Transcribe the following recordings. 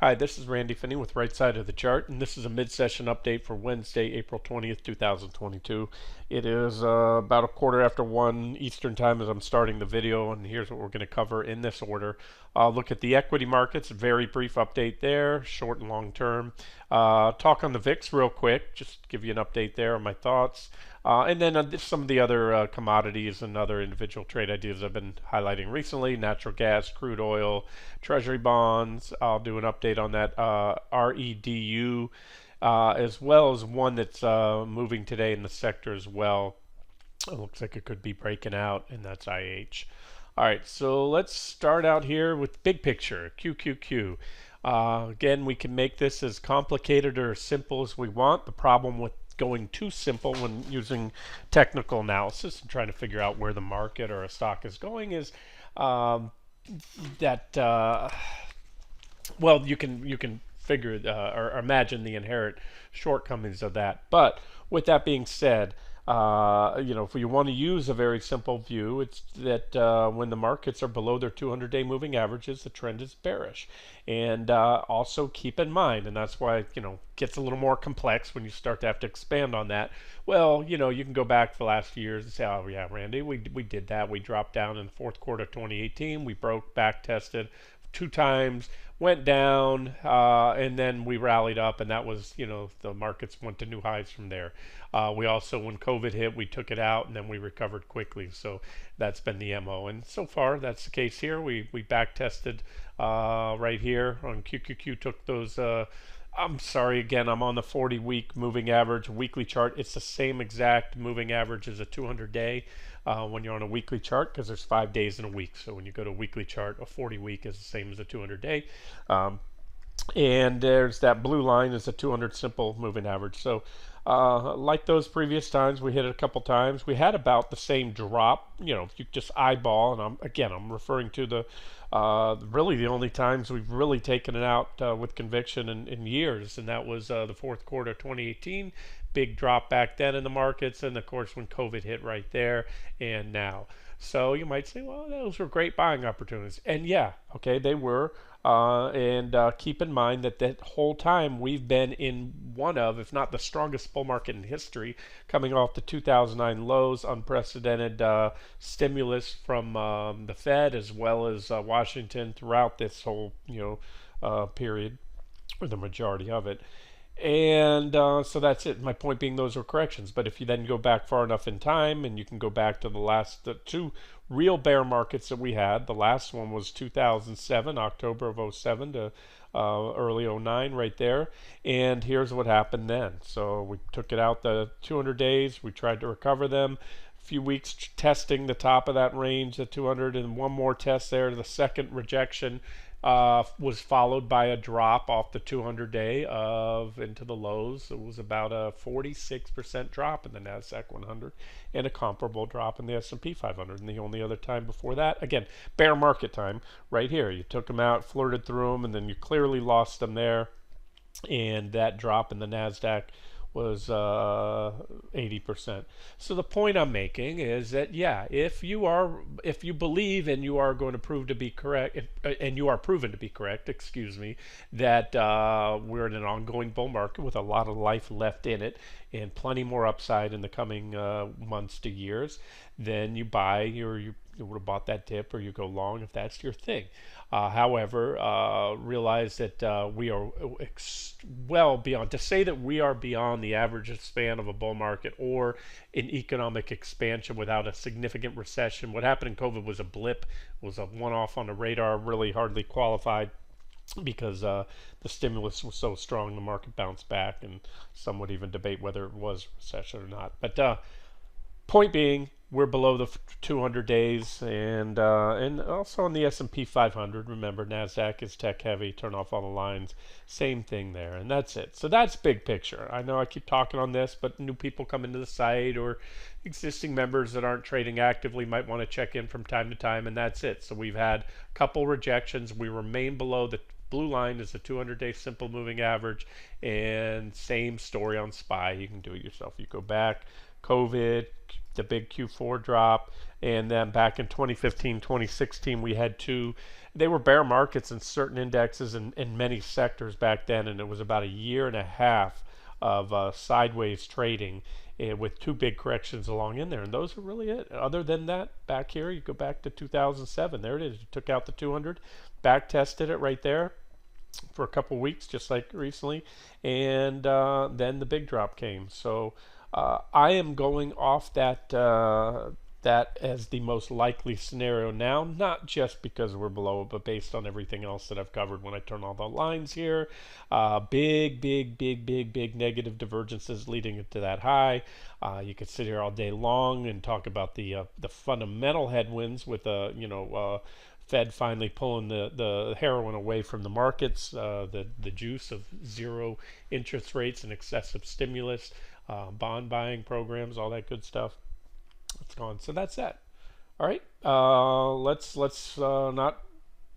Hi, this is Randy Finney with Right Side of the Chart, and this is a mid-session update for Wednesday, April 20th, 2022. It is about a quarter after 1 Eastern Time as I'm starting the video, and here's what we're going to cover in this order. Look at the equity markets, very brief update there, short and long term. Talk on the VIX real quick, just give you an update there on my thoughts. And then some of the other commodities and other individual trade ideas I've been highlighting recently: natural gas, crude oil, Treasury bonds. I'll do an update on that REDU, as well as one that's moving today in the sector as well. It looks like it could be breaking out, and that's IH. All right, so let's start out here with big picture, QQQ. Again, we can make this as complicated or as simple as we want. The problem with going too simple when using technical analysis and trying to figure out where the market or a stock is going is um, that well, you can figure or imagine the inherent shortcomings of that. But with that being said, if you want to use a very simple view, it's that when the markets are below their 200-day moving averages, the trend is bearish. And also keep in mind, and that's why it gets a little more complex when you start to have to expand on that. Well, you can go back the last few years and say, oh yeah, Randy, we did that. We dropped down in the fourth quarter of 2018. We broke, back tested 2 times, went down, and then we rallied up, and that was, the markets went to new highs from there. We also, when COVID hit, we took it out, and then we recovered quickly. So that's been the MO, and so far that's the case here. We back tested right here on QQQ, took those. I'm sorry, again, I'm on the 40-week moving average weekly chart. It's the same exact moving average as a 200-day when you're on a weekly chart, because there's 5 days in a week. So when you go to a weekly chart, a 40-week is the same as a 200-day. And there's that blue line is a 200 simple moving average. So like those previous times, we hit it a couple times. We had about the same drop. If you just eyeball, and I'm referring to the really the only times we've really taken it out with conviction in years, and that was the fourth quarter of 2018. Big drop back then in the markets, and of course when COVID hit right there, and now. So you might say, well, those were great buying opportunities, and yeah, okay, they were. And keep in mind that that whole time we've been in one of, if not the strongest bull market in history, coming off the 2009 lows, unprecedented stimulus from the Fed as well as Washington throughout this whole period, or the majority of it. And so that's it. My point being, those were corrections. But if you then go back far enough in time, and you can go back to the two real bear markets that we had. The last one was 2007, October of '07 to early '09, right there. And here's what happened then. So we took it out the 200 days. We tried to recover them. A few weeks testing the top of that range, the 200, and one more test there. The second rejection was followed by a drop off the 200-day of into the lows. It was about a 46% drop in the Nasdaq 100 and a comparable drop in the S&P 500. And the only other time before that, again, bear market time, right here. You took them out, flirted through them, and then you clearly lost them there. And that drop in the Nasdaq was 80%. So the point I'm making is that yeah, if you believe and you are going to prove to be correct, and you are proven to be correct, excuse me, that we're in an ongoing bull market with a lot of life left in it and plenty more upside in the coming months to years, then you buy you would have bought that dip, or you go long if that's your thing. However, realize that we are well beyond, to say that we are beyond the average span of a bull market or an economic expansion without a significant recession. What happened in COVID was a blip, was a one-off on the radar, really hardly qualified, because the stimulus was so strong the market bounced back, and some would even debate whether it was a recession or not. But point being, we're below the 200 days, and also on the S&P 500. Remember, Nasdaq is tech heavy. Turn off all the lines. Same thing there, and that's it. So that's big picture. I know I keep talking on this, but new people come into the site, or existing members that aren't trading actively might want to check in from time to time, and that's it. So we've had a couple rejections. We remain below the blue line is the 200-day simple moving average, and same story on SPY. You can do it yourself. You go back, COVID, the big Q4 drop, and then back in 2015, 2016, we had two. They were bear markets in certain indexes and in many sectors back then, and it was about a year and a half of sideways trading with two big corrections along in there, and those are really it. Other than that, back here, you go back to 2007. There it is. You took out the 200, back tested it right there for a couple weeks, just like recently, and then the big drop came. So I am going off that as the most likely scenario now, not just because we're below it, but based on everything else that I've covered. When I turn all the lines here, big negative divergences leading into that high. You could sit here all day long and talk about the fundamental headwinds with Fed finally pulling the heroin away from the markets, the juice of zero interest rates and excessive stimulus, bond buying programs, all that good stuff. It's gone. So that's that. All right. Let's not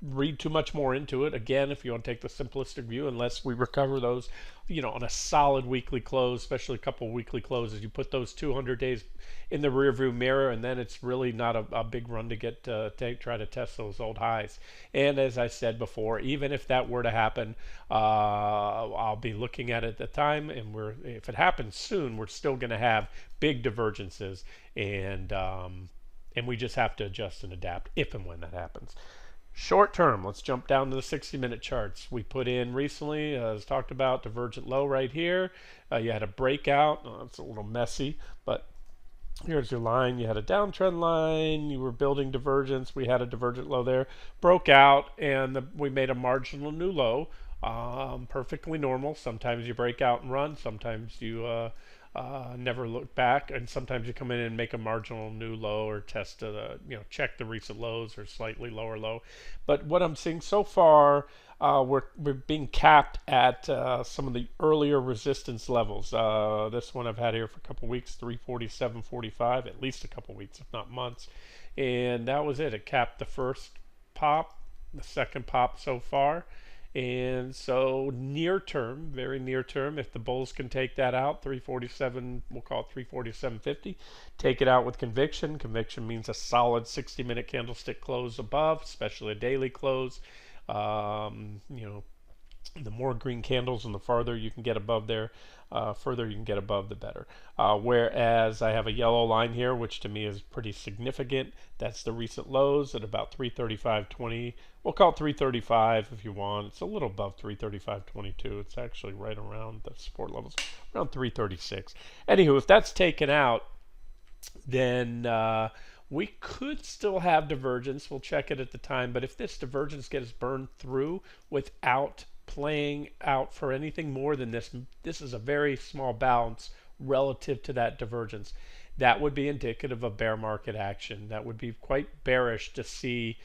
read too much more into it. Again, if you want to take the simplistic view, unless we recover those, on a solid weekly close, especially a couple of weekly closes, you put those 200 days in the rearview mirror, and then it's really not a big run to get try to test those old highs. And as I said before, even if that were to happen, I'll be looking at it at the time, and if it happens soon, we're still going to have big divergences, and we just have to adjust and adapt if and when that happens. Short term, let's jump down to the 60-minute charts. We put in recently, as talked about, divergent low right here. You had a breakout. It's a little messy, but here's your line. You had a downtrend line. You were building divergence. We had a divergent low there. Broke out, and we made a marginal new low. Perfectly normal. Sometimes you break out and run. Sometimes you never look back, and sometimes you come in and make a marginal new low or test check the recent lows or slightly lower low. But what I'm seeing so far, we're being capped at some of the earlier resistance levels. This one I've had here for a couple weeks, 347.45, at least a couple weeks, if not months, and that was it. It capped the first pop, the second pop so far. And so near term, very near term, if the bulls can take that out, 347, we'll call it 347.50, take it out with conviction. Conviction means a solid 60-minute candlestick close above, especially a daily close. The more green candles and the farther you can get above there, further you can get above, the better. Whereas I have a yellow line here, which to me is pretty significant. That's the recent lows at about 335.20. We'll call it 335 if you want. It's a little above 335.22. It's actually right around the support levels, around 336. Anywho, if that's taken out, then we could still have divergence. We'll check it at the time. But if this divergence gets burned through without playing out for anything more than this is a very small bounce relative to that divergence. That would be indicative of bear market action. That would be quite bearish to see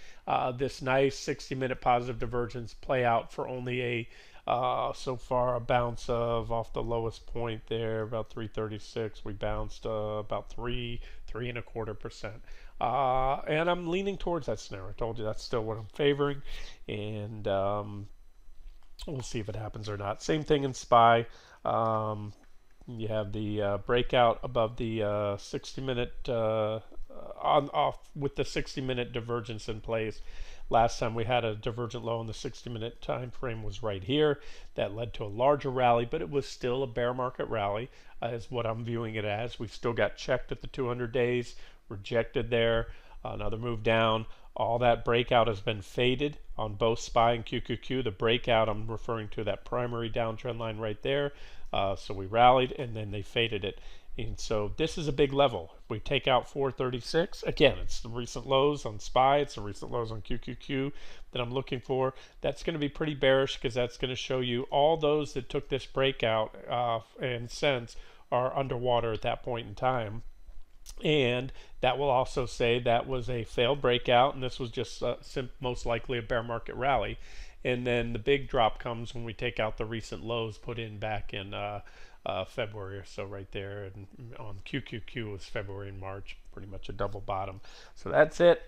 this nice 60-minute positive divergence play out for only so far a bounce of off the lowest point there, about 336. We bounced about 3.25%. And I'm leaning towards that scenario. I told you that's still what I'm favoring, and we'll see if it happens or not. Same thing in SPY. You have the breakout above the 60-minute off with the 60-minute divergence in place. Last time we had a divergent low in the 60-minute time frame was right here. That led to a larger rally, but it was still a bear market rally, is what I'm viewing it as. We've still got checked at the 200 days, rejected there, another move down. All that breakout has been faded on both SPY and QQQ. The breakout, I'm referring to that primary downtrend line right there. So we rallied, and then they faded it. And so this is a big level. If we take out 436, again, it's the recent lows on SPY, it's the recent lows on QQQ that I'm looking for. That's going to be pretty bearish, because that's going to show you all those that took this breakout and since are underwater at that point in time. And that will also say that was a failed breakout, and this was just most likely a bear market rally. and then the big drop comes when we take out the recent lows put in back in February or so, right there, and on QQQ was February and March, pretty much a double bottom. So that's it.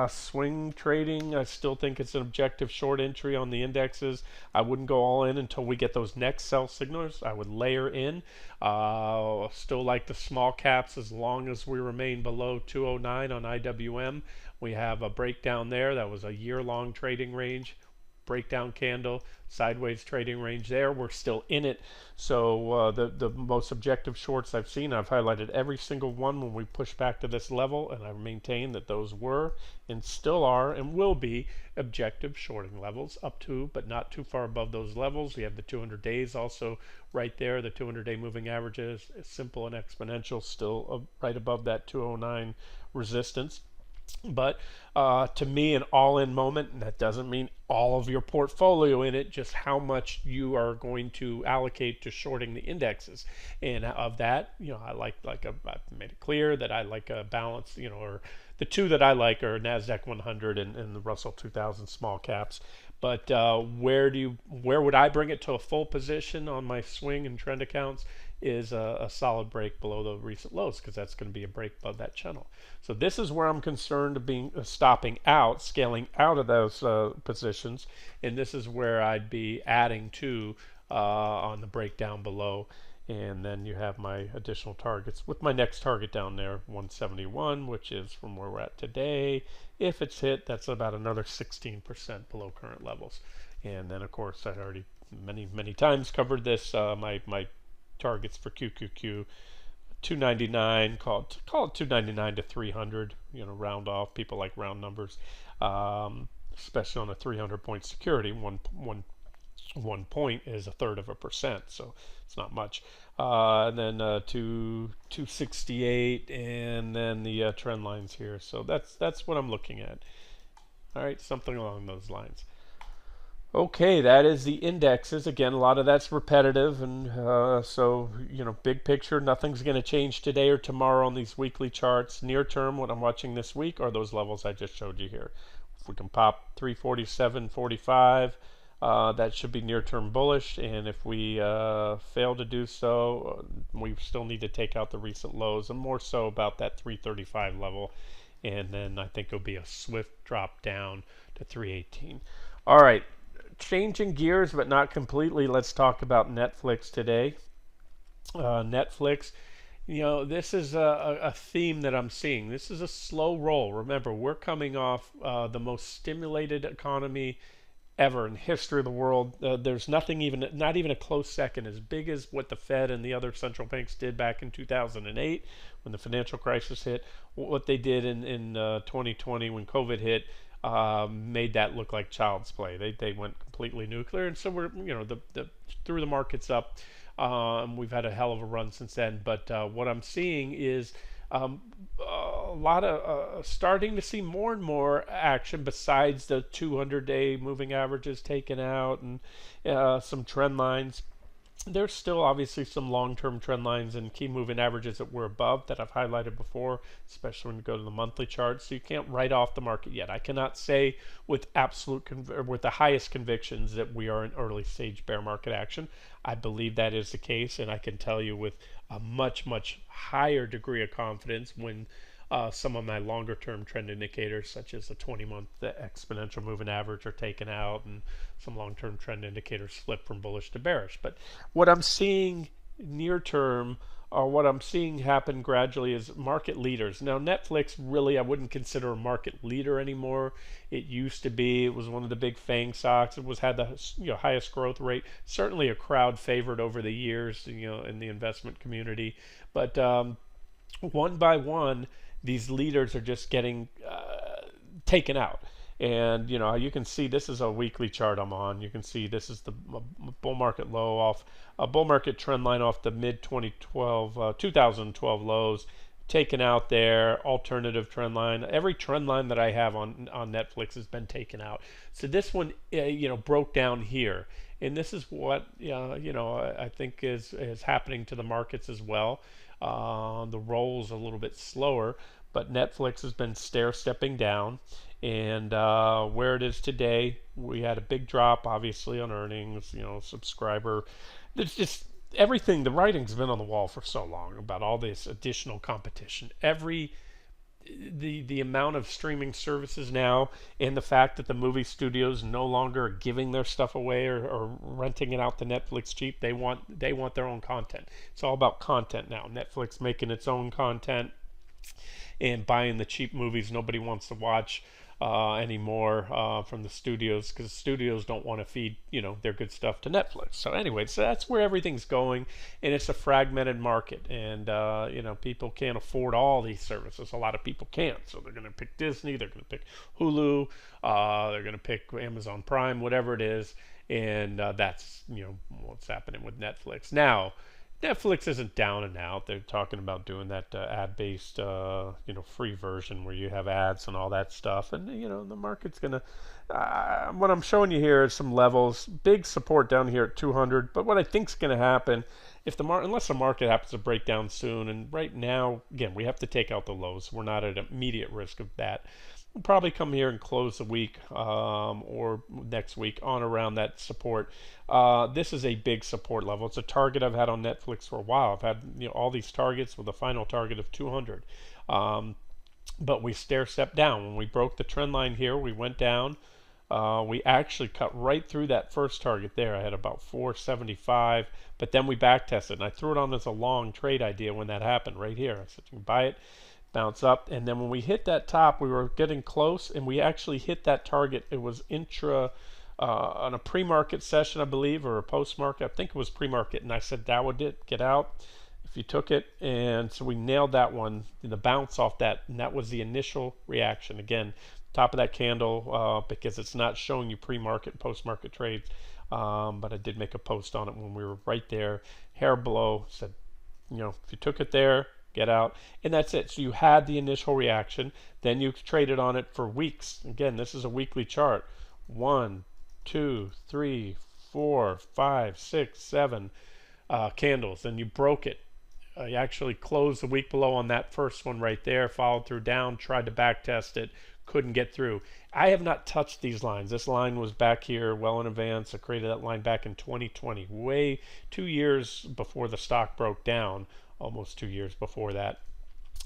Swing trading, I still think it's an objective short entry on the indexes. I wouldn't go all in until we get those next sell signals. I would layer in. Still like the small caps as long as we remain below 209 on IWM. We have a breakdown there. That was a year-long trading range. Breakdown candle, sideways trading range there. We're still in it. So the most objective shorts I've seen, I've highlighted every single one when we push back to this level, and I maintain that those were and still are and will be objective shorting levels up to, but not too far above those levels. We have the 200 days also right there. The 200-day moving averages, simple and exponential, still right above that 209 resistance. But to me, an all-in moment, and that doesn't mean all of your portfolio in it, just how much you are going to allocate to shorting the indexes. And of that, I've made it clear that I like a balance, or the two that I like are NASDAQ 100 and the Russell 2000 small caps. But where would I bring it to a full position on my swing and trend accounts is a solid break below the recent lows, because that's going to be a break above that channel. So this is where I'm concerned of being stopping out, scaling out of those positions, and this is where I'd be adding to on the breakdown below. And then you have my additional targets, with my next target down there, 171, which is from where we're at today. If it's hit, that's about another 16% below current levels. And then, of course, I'd already many times covered this. My targets for QQQ, 299, call it 299 to 300. Round off. People like round numbers, especially on a 300-point security. One point is 1/3%, so it's not much. And then 268, and then the trend lines here. So that's what I'm looking at. All right, something along those lines. Okay, that is the indexes. Again, a lot of that's repetitive, and so big picture, nothing's going to change today or tomorrow on these weekly charts. Near term, what I'm watching this week are those levels I just showed you here. If we can pop 347.45. That should be near-term bullish, and if we fail to do so, we still need to take out the recent lows, and more so about that 335 level, and then I think it'll be a swift drop down to 318. All right, changing gears, but not completely. Let's talk about Netflix today. Netflix, this is a theme that I'm seeing. This is a slow roll. Remember, we're coming off the most stimulated economy ever in the history of the world. There's not even a close second as big as what the Fed and the other central banks did back in 2008 when the financial crisis hit. What they did in 2020 when COVID hit made that look like child's play. They went completely nuclear, and so we're through the markets up. We've had a hell of a run since then. But what I'm seeing is a lot of starting to see more and more action besides the 200-day moving averages taken out and some trend lines. There's still obviously some long-term trend lines and key moving averages that we're above that I've highlighted before, especially when you go to the monthly charts. So you can't write off the market yet. I cannot say with with the highest convictions that we are in early stage bear market action. I believe that is the case, and I can tell you with a much higher degree of confidence when some of my longer term trend indicators, such as the 20-month exponential moving average, are taken out, and some long-term trend indicators flip from bullish to bearish. But what I'm seeing near term, or what I'm seeing happen gradually, is market leaders. Now, Netflix, really, I wouldn't consider a market leader anymore. It used to be. It was one of the big FANG stocks. It had the highest growth rate. Certainly a crowd favorite over the years, in the investment community. But one by one, these leaders are just getting taken out. And you can see this is a weekly chart I'm on. You can see this is the bull market low off a bull market trend line off the mid 2012 lows, taken out there. Alternative trend line. Every trend line that I have on Netflix has been taken out. So this one broke down here, and this is what I think is happening to the markets as well. The roll's a little bit slower, but Netflix has been stair-stepping down, and where it is today. We had a big drop, obviously, on earnings. Subscriber. There's just everything. The writing's been on the wall for so long about all this additional competition. The amount of streaming services now, and the fact that the movie studios no longer are giving their stuff away or renting it out to Netflix cheap. They want their own content. It's all about content now. Netflix making its own content and buying the cheap movies nobody wants to watch anymore from the studios, because studios don't want to feed their good stuff to Netflix. So anyway, so that's where everything's going, and it's a fragmented market, and people can't afford all these services. A lot of people can't, so they're going to pick Disney, they're going to pick Hulu, they're going to pick Amazon Prime, whatever it is, and that's what's happening with Netflix now. Netflix isn't down and out. They're talking about doing that ad-based, free version where you have ads and all that stuff. And the market's gonna. What I'm showing you here is some levels. Big support down here at 200. But what I think's going to happen, unless the market happens to break down soon, and right now, again, we have to take out the lows. We're not at immediate risk of that. We'll probably come here and close the week or next week on around that support. This is a big support level. It's a target I've had on Netflix for a while. I've had all these targets with a final target of 200. But we stair-stepped down. When we broke the trend line here, we went down. We actually cut right through that first target there. I had about 475, but then we back tested, and I threw it on as a long trade idea when that happened right here. I said, you can buy it, bounce up, and then when we hit that top, we were getting close, and we actually hit that target. It was on a pre-market session, I believe, or a post-market. I think it was pre-market, and I said, that would it, get out if you took it. And so we nailed that one, the bounce off that, and that was the initial reaction. Again, top of that candle, because it's not showing you pre-market and post-market trades, but I did make a post on it when we were right there, hair below. Said, if you took it there, get out, and that's it. So you had the initial reaction, then you traded on it for weeks. Again, this is a weekly chart. 1, 2, 3, 4, 5, 6, 7 candles, and you broke it. You actually closed the week below on that first one right there, followed through down, tried to back test it, couldn't get through. I have not touched these lines. This line was back here well in advance. I created that line back in 2020, way 2 years before the stock broke down, almost 2 years before that.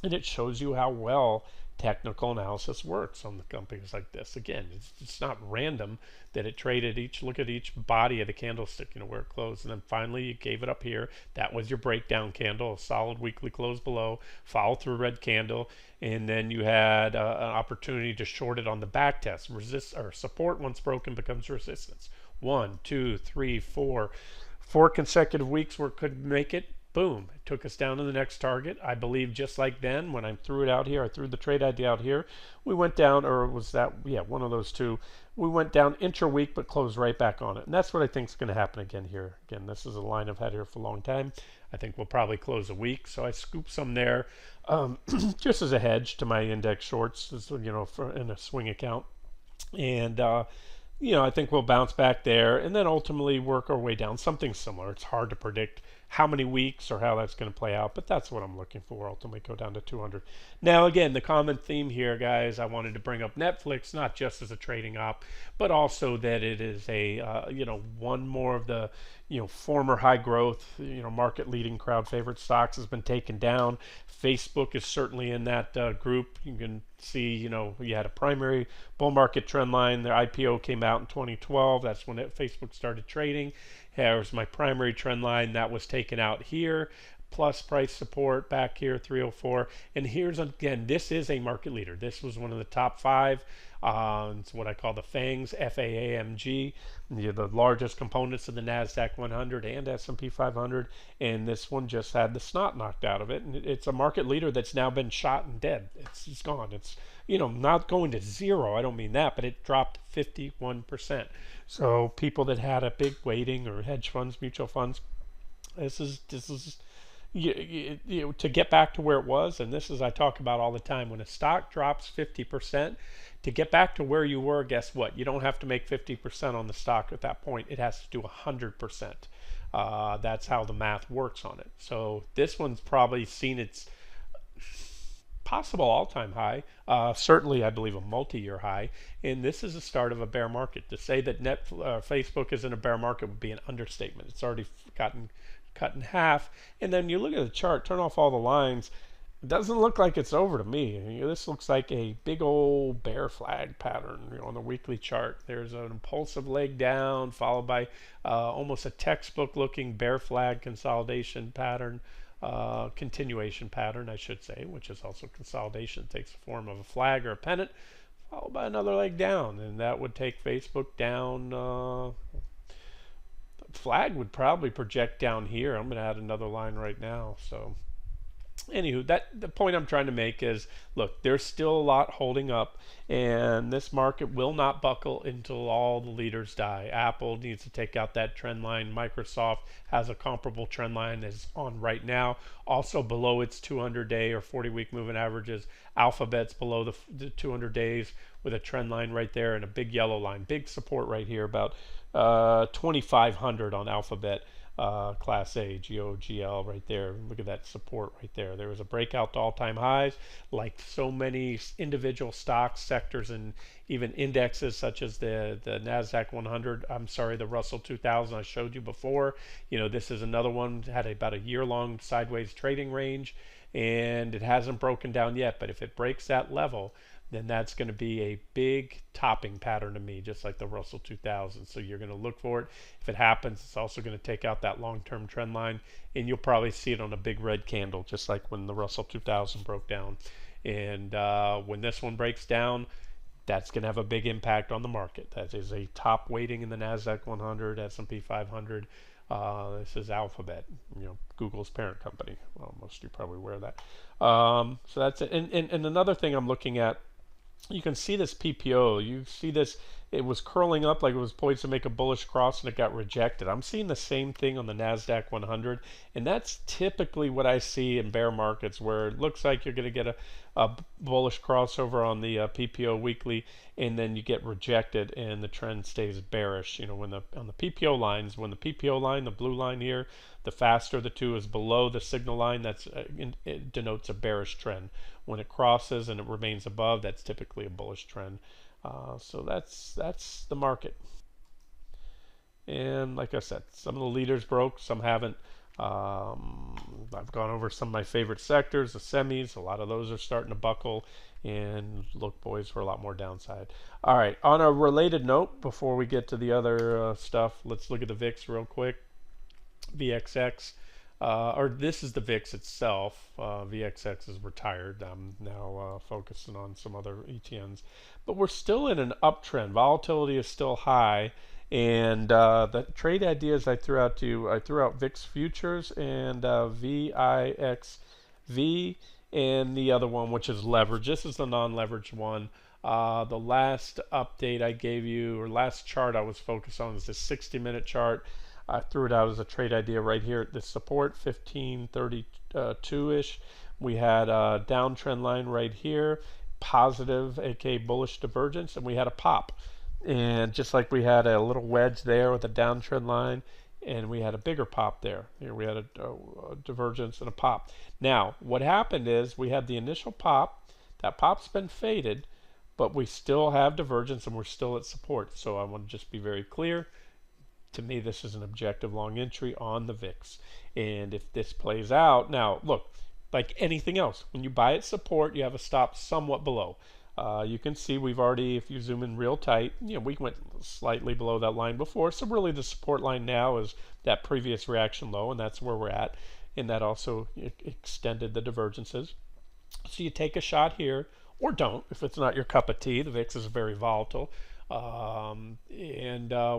And it shows you how well technical analysis works on the companies like this. Again, it's not random that it traded look at each body of the candlestick, where it closed, and then finally you gave it up here. That was your breakdown candle, a solid weekly close below, followed through a red candle, and then you had an opportunity to short it on the back test. Support once broken becomes resistance. 1, 2, 3, 4 consecutive weeks where it couldn't make it. Boom, it took us down to the next target. I believe just like then when I threw it out here, I threw the trade idea out here, we went down, or was that, one of those two. We went down intra-week but closed right back on it. And that's what I think is going to happen again here. Again, this is a line I've had here for a long time. I think we'll probably close a week. So I scooped some there just as a hedge to my index shorts, in a swing account. And I think we'll bounce back there and then ultimately work our way down, something similar. It's hard to predict how many weeks or how that's going to play out, but that's what I'm looking for, ultimately go down to 200. Now, again, the common theme here, guys, I wanted to bring up Netflix, not just as a trading op, but also that it is a, one more of the, former high growth, market leading crowd favorite stocks has been taken down. Facebook is certainly in that group. You can see, you had a primary bull market trend line. Their IPO came out in 2012. That's when Facebook started trading. Here's my primary trend line that was taken out here, plus price support back here, 304. And here's, again, this is a market leader. This was one of the top 5. It's what I call the FANGs, FAAMG, the largest components of the NASDAQ 100 and S&P 500. And this one just had the snot knocked out of it. And it's a market leader that's now been shot and dead. It's gone. It's, not going to zero. I don't mean that, but it dropped 51%. So people that had a big weighting, or hedge funds, mutual funds, this is to get back to where it was. And this is, I talk about all the time, when a stock drops 50%, to get back to where you were, guess what? You don't have to make 50% on the stock at that point. It has to do 100%. That's how the math works on it. So this one's probably seen its possible all-time high, certainly I believe a multi-year high, and this is the start of a bear market. To say that Facebook is in a bear market would be an understatement. It's already gotten cut in half, and then you look at the chart, turn off all the lines. It doesn't look like it's over to me. This looks like a big old bear flag pattern, on the weekly chart. There's an impulsive leg down, followed by almost a textbook looking bear flag consolidation pattern, continuation pattern, I should say, which is also consolidation. It takes the form of a flag or a pennant, followed by another leg down, and that would take Facebook down. Flag would probably project down here. I'm going to add another line right now. So anywho, the point I'm trying to make is, look, there's still a lot holding up, and this market will not buckle until all the leaders die. Apple needs to take out that trend line. Microsoft has a comparable trend line as on right now, also below its 200-day or 40-week moving averages. Alphabet's below the 200 days with a trend line right there and a big yellow line, big support right here, about 2,500 on Alphabet. Class A, GOGL right there. Look at that support right there. There was a breakout to all-time highs, like so many individual stocks, sectors, and even indexes such as the NASDAQ 100. I'm sorry, the Russell 2000 I showed you before. This is another one, had about a year-long sideways trading range, and it hasn't broken down yet. But if it breaks that level, then that's going to be a big topping pattern to me, just like the Russell 2000. So you're going to look for it. If it happens, it's also going to take out that long-term trend line, and you'll probably see it on a big red candle, just like when the Russell 2000 broke down. And when this one breaks down, that's going to have a big impact on the market. That is a top weighting in the NASDAQ 100, S&P 500. This is Alphabet, Google's parent company. Well, most of you probably aware of that. So that's it. And another thing I'm looking at, you can see this PPO. You see this, it was curling up like it was poised to make a bullish cross, and it got rejected. I'm seeing the same thing on the NASDAQ 100, and that's typically what I see in bear markets, where it looks like you're going to get a bullish crossover on the PPO weekly, and then you get rejected and the trend stays bearish. On the PPO lines, when the PPO line, the blue line here, the faster the two is below the signal line, it denotes a bearish trend. When it crosses and it remains above, that's typically a bullish trend. So that's the market. And like I said, some of the leaders broke, some haven't. I've gone over some of my favorite sectors, the semis. A lot of those are starting to buckle, and look, boys, for a lot more downside. All right, on a related note, before we get to the other stuff, let's look at the VIX real quick. VXX, or this is the VIX itself. VXX is retired. I'm now focusing on some other ETNs, but we're still in an uptrend. Volatility is still high, and the trade ideas I threw out to you, I threw out VIX futures and VIXV, and the other one, which is leverage. This is the non-leveraged one. The last update I gave you, or last chart I was focused on, is the 60-minute chart. I threw it out as a trade idea right here at this support, 1532-ish. We had a downtrend line right here, positive, aka bullish divergence, and we had a pop. And just like we had a little wedge there with a downtrend line, and we had a bigger pop there. Here we had a divergence and a pop. Now, what happened is we had the initial pop. That pop's been faded, but we still have divergence and we're still at support. So I want to just be very clear. To me, this is an objective long entry on the VIX. And if this plays out, now look, like anything else, when you buy at support, you have a stop somewhat below. You can see we've already, if you zoom in real tight, we went slightly below that line before. So really the support line now is that previous reaction low, and that's where we're at. And that also extended the divergences. So you take a shot here, or don't, if it's not your cup of tea. The VIX is very volatile. And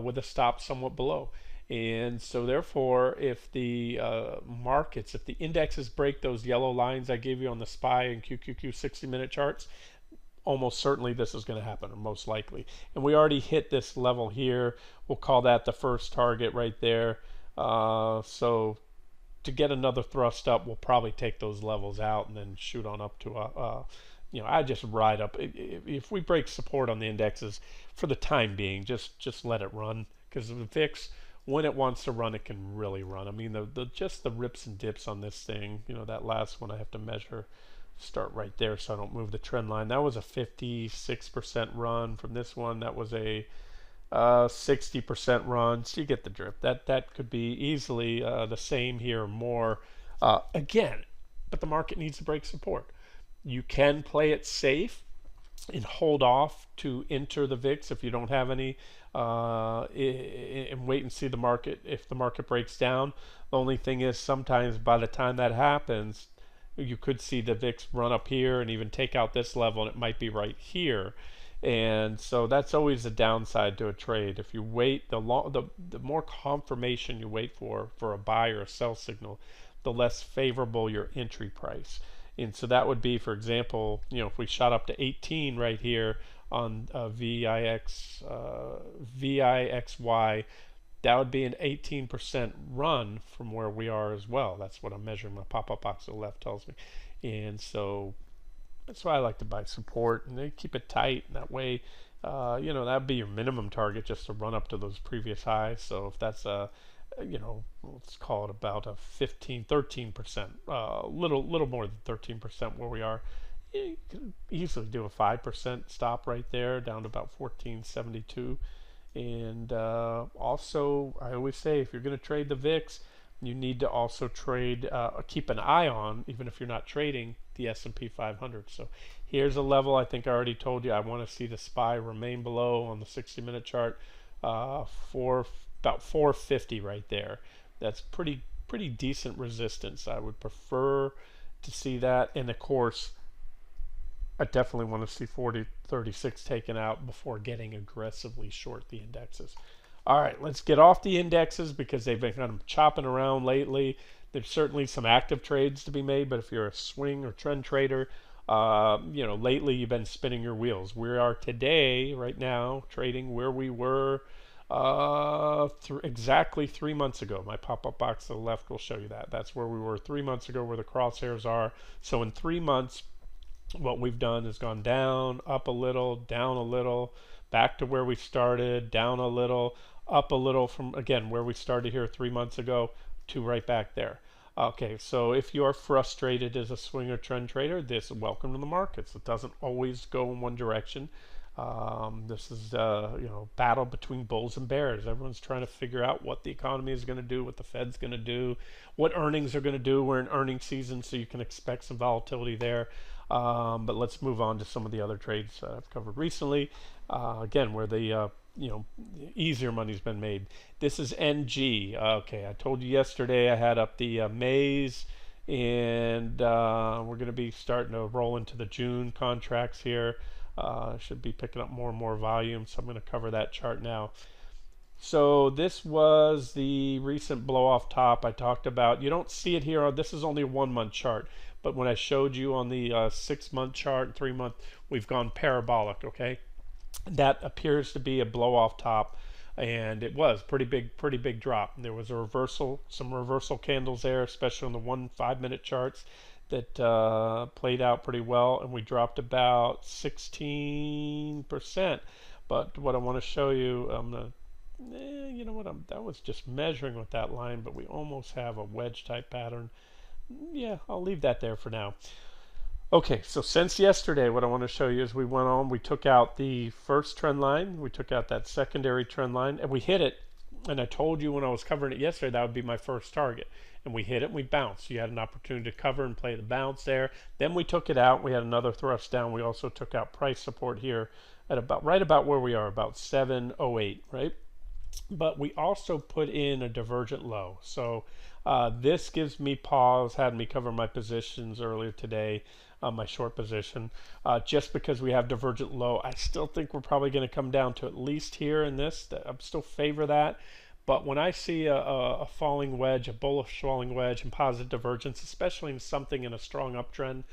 with a stop somewhat below. And so therefore, if the markets, if the indexes break those yellow lines I gave you on the SPY and QQQ 60-minute charts, almost certainly this is going to happen, or most likely. And we already hit this level here. We'll call that the first target right there. So to get another thrust up, we'll probably take those levels out and then shoot on up to I just ride up. If we break support on the indexes, for the time being, just let it run, because the VIX, when it wants to run, it can really run. I mean, just the rips and dips on this thing. That last one I have to measure. start right there so I don't move the trend line. That was a 56% run from this one. That was a 60% run. So you get the drift. That could be easily the same here or more. Again, but the market needs to break support. You can play it safe and hold off to enter the VIX if you don't have any, and wait and see the market. If the market breaks down, the only thing is sometimes by the time that happens, you could see the VIX run up here and even take out this level, and it might be right here. And so that's always a downside to a trade. If you wait, the more confirmation you wait for a buy or a sell signal, the less favorable your entry price. And so that would be, for example, if we shot up to 18 right here on VIXY, that would be an 18% run from where we are as well. That's what I'm measuring. My pop-up box to the left tells me. And so that's why I like to buy support, and they keep it tight. And that way, that'd be your minimum target, just to run up to those previous highs. So if that's let's call it about a 13%, little more than 13% where we are. You can easily do a 5% stop right there, down to about 1472. And also, I always say, if you're going to trade the VIX, you need to also trade, keep an eye on, even if you're not trading, the S&P 500. So here's a level. I think I already told you I want to see the SPY remain below on the 60-minute chart, for about 450 right there. That's pretty decent resistance. I would prefer to see that, and of course I definitely want to see 4036 taken out before getting aggressively short the indexes. All right, let's get off the indexes because they've been kind of chopping around lately. There's certainly some active trades to be made, but if you're a swing or trend trader, lately you've been spinning your wheels. We are today, right now, trading where we were exactly 3 months ago. My pop-up box to the left will show you that. That's where we were 3 months ago, where the crosshairs are. So in 3 months, what we've done is gone down, up a little, down a little, back to where we started, down a little, up a little from, again, where we started here 3 months ago to right back there. Okay, so if you are frustrated as a swing or trend trader, welcome to the markets. It doesn't always go in one direction. This is battle between bulls and bears. Everyone's trying to figure out what the economy is going to do, what the Fed's going to do, what earnings are going to do. We're in earnings season, so you can expect some volatility there. But let's move on to some of the other trades that I've covered recently. Again, where the easier money's been made. This is NG. Okay, I told you yesterday I had up the Mays, and we're going to be starting to roll into the June contracts here. Should be picking up more and more volume, so I'm going to cover that chart now. So this was the recent blow off top I talked about. You don't see it here. This is only a 1 month chart, but when I showed you on the 6 month chart, 3 month, we've gone parabolic. Okay, that appears to be a blow off top, and it was pretty big drop. There was a reversal, some reversal candles there, especially on the 1 5-minute charts, that played out pretty well, and we dropped about 16%. But what I want to show you, that was just measuring with that line, but we almost have a wedge type pattern. Yeah, I'll leave that there for now. Okay, so since yesterday, what I want to show you is we took out the first trend line, we took out that secondary trend line, and we hit it. And I told you when I was covering it yesterday, that would be my first target. And we hit it, and we bounced. You had an opportunity to cover and play the bounce there. Then we took it out. We had another thrust down. We also took out price support here at right about where we are, about 708, right? But we also put in a divergent low. So this gives me pause, had me cover my positions earlier today, my short position, just because we have divergent low. I still think we're probably going to come down to at least here in this. I still favor that. But when I see a falling wedge, a bullish falling wedge and positive divergence, especially in something in a strong uptrend,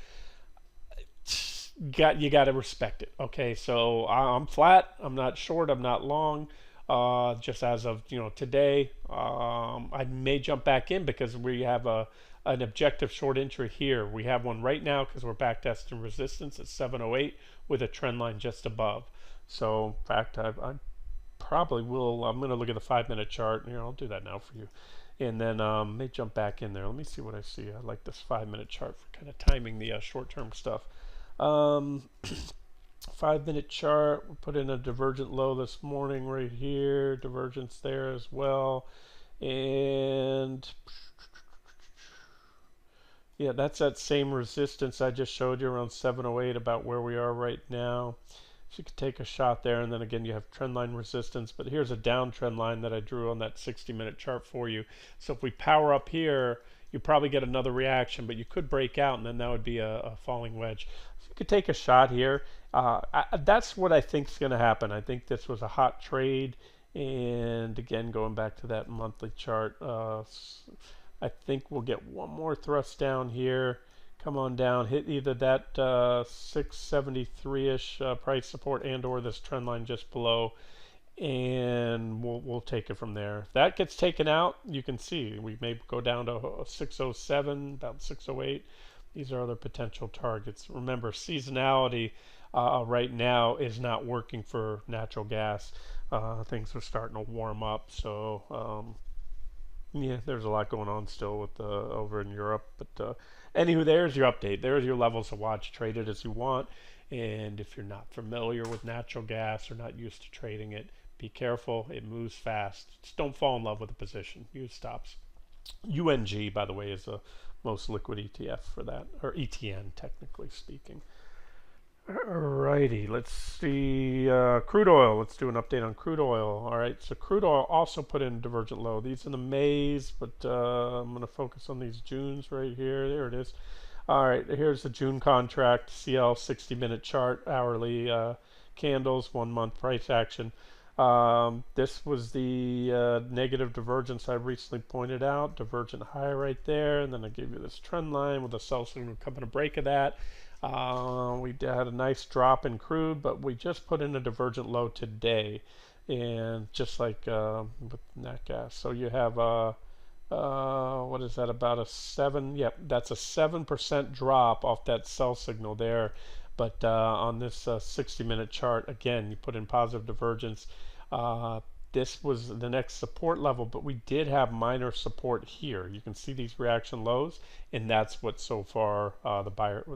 you got to respect it. Okay, so I'm flat, I'm not short, I'm not long. Just as of today, I may jump back in because we have an objective short entry here. We have one right now because we're back testing resistance at 708 with a trend line just above. So in fact, probably will. I'm going to look at the 5-minute chart. Here, I'll do that now for you. And then may jump back in there. Let me see what I see. I like this 5-minute chart for kind of timing the short-term stuff. 5-minute chart, we'll put in a divergent low this morning right here. Divergence there as well. And yeah, that's that same resistance I just showed you around 708, about where we are right now. So you could take a shot there, and then again you have trendline resistance, but here's a downtrend line that I drew on that 60-minute chart for you. So if we power up here, you probably get another reaction, but you could break out, and then that would be a falling wedge. So you could take a shot here. That's what I think is going to happen. I think this was a hot trade, and again, going back to that monthly chart, I think we'll get one more thrust down here. Come on down, hit either that 673-ish price support and or this trend line just below, and we'll take it from there. If that gets taken out, you can see we may go down to 607, about 608. These are other potential targets. Remember, seasonality right now is not working for natural gas. Things are starting to warm up, so yeah, there's a lot going on still with over in Europe. But anywho, there's your update. There's your levels to watch. Trade it as you want. And if you're not familiar with natural gas or not used to trading it, be careful. It moves fast. Just don't fall in love with the position. Use stops. UNG, by the way, is the most liquid ETF for that, or ETN, technically speaking. Alrighty, let's see, crude oil. Let's do an update on crude oil. All right, so crude oil also put in divergent low. These are the Mays, but I'm going to focus on these Junes right here. There it is. All right, here's the June contract, CL 60-minute chart, hourly candles, 1-month price action. This was the negative divergence I recently pointed out, divergent high right there, and then I gave you this trend line with a sell signal coming a break of that. We had a nice drop in crude, but we just put in a divergent low today, and just like with nat gas. So you have what is that, about a 7? Yep, that's a 7% drop off that sell signal there. But on this 60-minute chart, again, you put in positive divergence. This was the next support level, but we did have minor support here. You can see these reaction lows, and that's what so far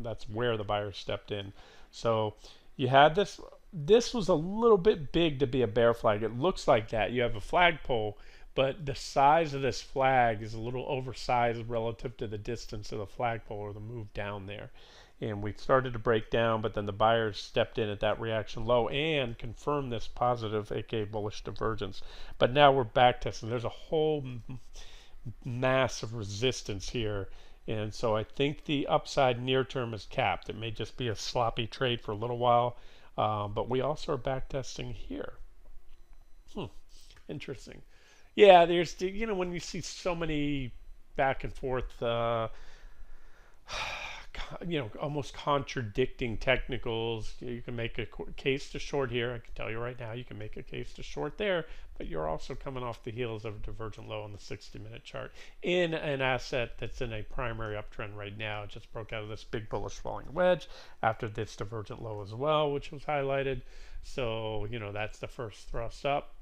that's where the buyer stepped in. So you had this. This was a little bit big to be a bear flag. It looks like that. You have a flagpole, but the size of this flag is a little oversized relative to the distance of the flagpole or the move down there. And we started to break down, but then the buyers stepped in at that reaction low and confirmed this positive, aka bullish divergence. But now we're back testing. There's a whole mass of resistance here, and so I think the upside near term is capped. It may just be a sloppy trade for a little while, but we also are back testing here. Interesting. Yeah, there's, when you see so many back and forth almost contradicting technicals. You can make a case to short here. I can tell you right now, you can make a case to short there, but you're also coming off the heels of a divergent low on the 60-minute chart in an asset that's in a primary uptrend right now. It just broke out of this big bullish falling wedge after this divergent low as well, which was highlighted. So, that's the first thrust up,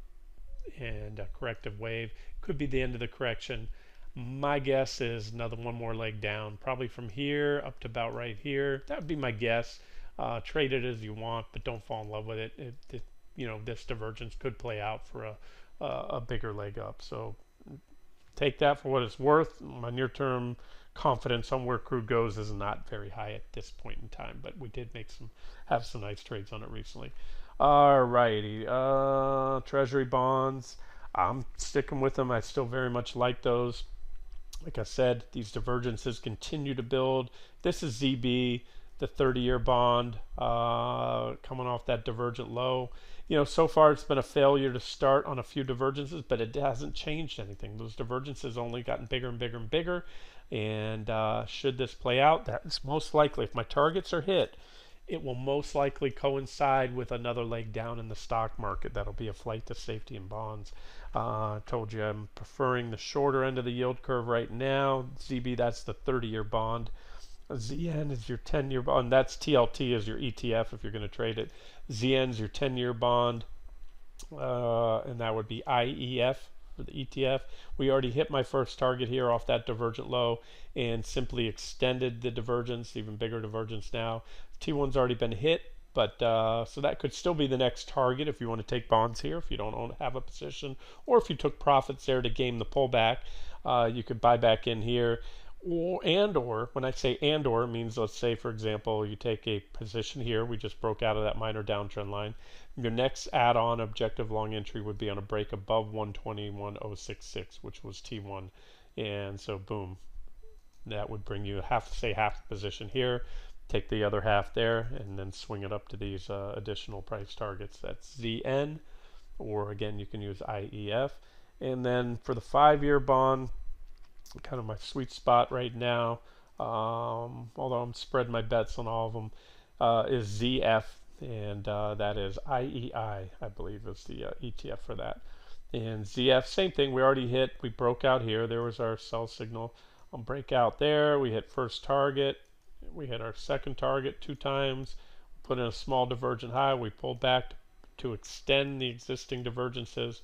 and a corrective wave could be the end of the correction. My guess is one more leg down, probably from here up to about right here. That would be my guess. Trade it as you want, but don't fall in love with it. This divergence could play out for a bigger leg up. So take that for what it's worth. My near-term confidence on where crude goes is not very high at this point in time, but we did have some nice trades on it recently. All righty, Treasury bonds. I'm sticking with them. I still very much like those. Like I said, these divergences continue to build. This is ZB, the 30-year bond, coming off that divergent low. So far it's been a failure to start on a few divergences, but it hasn't changed anything. Those divergences only gotten bigger and bigger and bigger. And should this play out, that's most likely, if my targets are hit, it will most likely coincide with another leg down in the stock market. That'll be a flight to safety in bonds. Told you I'm preferring the shorter end of the yield curve right now. ZB, that's the 30-year bond. ZN is your 10-year bond. That's TLT is your ETF if you're going to trade it. ZN is your 10-year bond. and that would be IEF for the ETF. We already hit my first target here off that divergent low and simply extended the divergence, even bigger divergence now. T1's already been hit, but so that could still be the next target if you want to take bonds here, if you don't have a position, or if you took profits there to game the pullback, you could buy back in here. Or when I say and or, it means, let's say for example you take a position here, we just broke out of that minor downtrend line. Your next add-on objective long entry would be on a break above 121.066, which was T1, and so boom, that would bring you half the position here, take the other half there, and then swing it up to these additional price targets. That's ZN, or again you can use IEF. And then for the 5-year bond, kind of my sweet spot right now, although I'm spreading my bets on all of them, is ZF, and that is IEI, I believe is the ETF for that. And ZF, same thing, we already hit, we broke out here, there was our sell signal. I'll break out there, we hit first target, we hit our second target 2 times, put in a small divergent high, we pulled back to extend the existing divergences,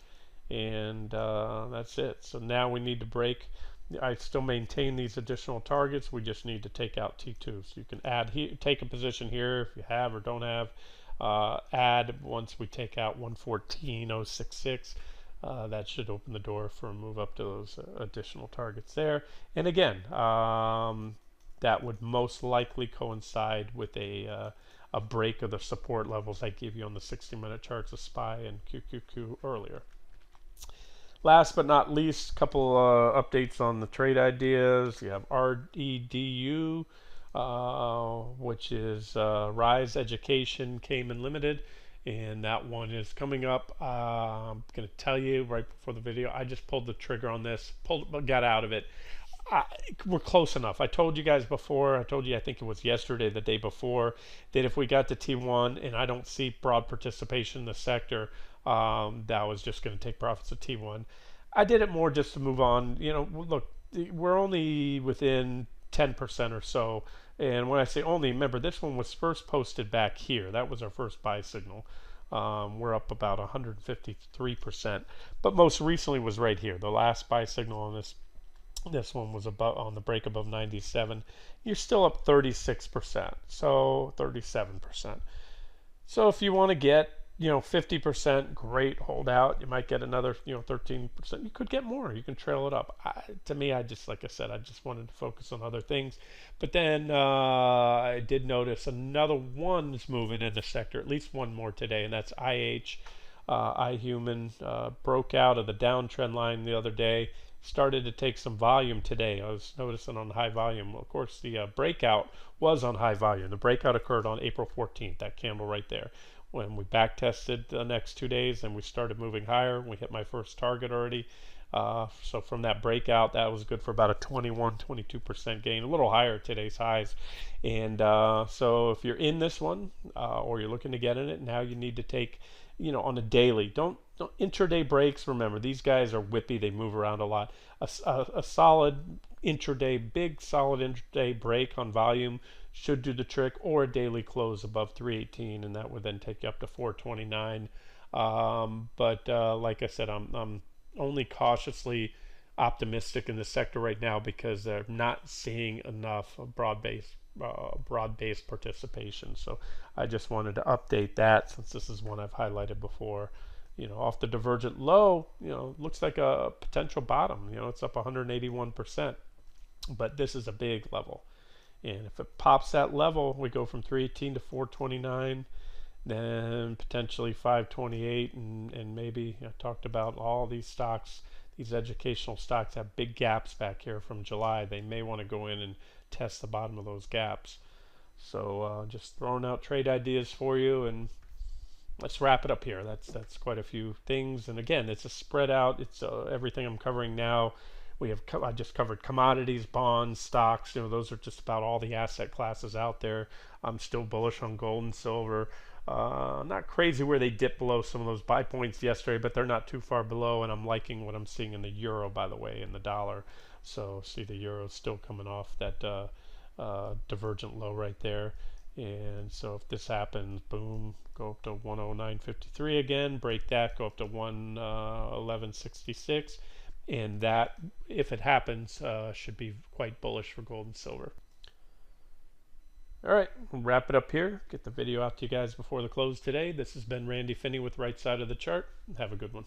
and that's it. So now we need to break. I still maintain these additional targets. We just need to take out T2. So you can add here, take a position here if you have or don't have. Add once we take out 114.066. That should open the door for a move up to those additional targets there. And again, that would most likely coincide with a break of the support levels I gave you on the 60-minute charts of SPY and QQQ earlier. Last but not least, a couple updates on the trade ideas. You have REDU, which is Rise Education Cayman Limited, and that one is coming up. I'm going to tell you right before the video, I just pulled the trigger on this, got out of it. We're close enough. I told you guys before, I told you I think it was yesterday, the day before, that if we got to T1 and I don't see broad participation in the sector, that was just going to take profits at T1. I did it more just to move on. You know, look, we're only within 10% or so. And when I say only, remember this one was first posted back here. That was our first buy signal. We're up about 153%. But most recently was right here. The last buy signal on this one was about on the break above 97. You're still up 36%. So 37%. So if you want to get 50%, great, hold out. You might get another 13%. You could get more. You can trail it up. To me, like I said, I just wanted to focus on other things. But then I did notice another one's moving in the sector, at least one more today, and that's IH. iHuman broke out of the downtrend line the other day, started to take some volume today. I was noticing on high volume. Of course, the breakout was on high volume. The breakout occurred on April 14th, that candle right there. When we back tested the next 2 days and we started moving higher, we hit my first target already. So from that breakout, that was good for about a 22% gain, a little higher today's highs. And so if you're in this one or you're looking to get in it, now you need to take, on a daily. Don't intraday breaks. Remember, these guys are whippy. They move around a lot. A solid intraday, big solid intraday break on volume should do the trick, or a daily close above 318, and that would then take you up to 429. But like I said, I'm only cautiously optimistic in the sector right now because they're not seeing enough broad-based participation. So I just wanted to update that since this is one I've highlighted before. Off the divergent low, looks like a potential bottom. It's up 181%, but this is a big level. And if it pops that level, we go from 318 to 429, then potentially 528, and maybe I talked about all these stocks. These educational stocks have big gaps back here from July. They may want to go in and test the bottom of those gaps. So just throwing out trade ideas for you, and let's wrap it up here. That's quite a few things. And again, it's a spread out. It's everything I'm covering now. I just covered commodities, bonds, stocks. Those are just about all the asset classes out there. I'm still bullish on gold and silver. Not crazy where they dipped below some of those buy points yesterday, but they're not too far below. And I'm liking what I'm seeing in the euro, by the way, and the dollar. So see, the euro is still coming off that divergent low right there. And so if this happens, boom, go up to 109.53 again, break that, go up to 111.66, and that, if it happens, should be quite bullish for gold and silver. All right, we'll wrap it up here. Get the video out to you guys before the close today. This has been Randy Finney with Right Side of the Chart. Have a good one.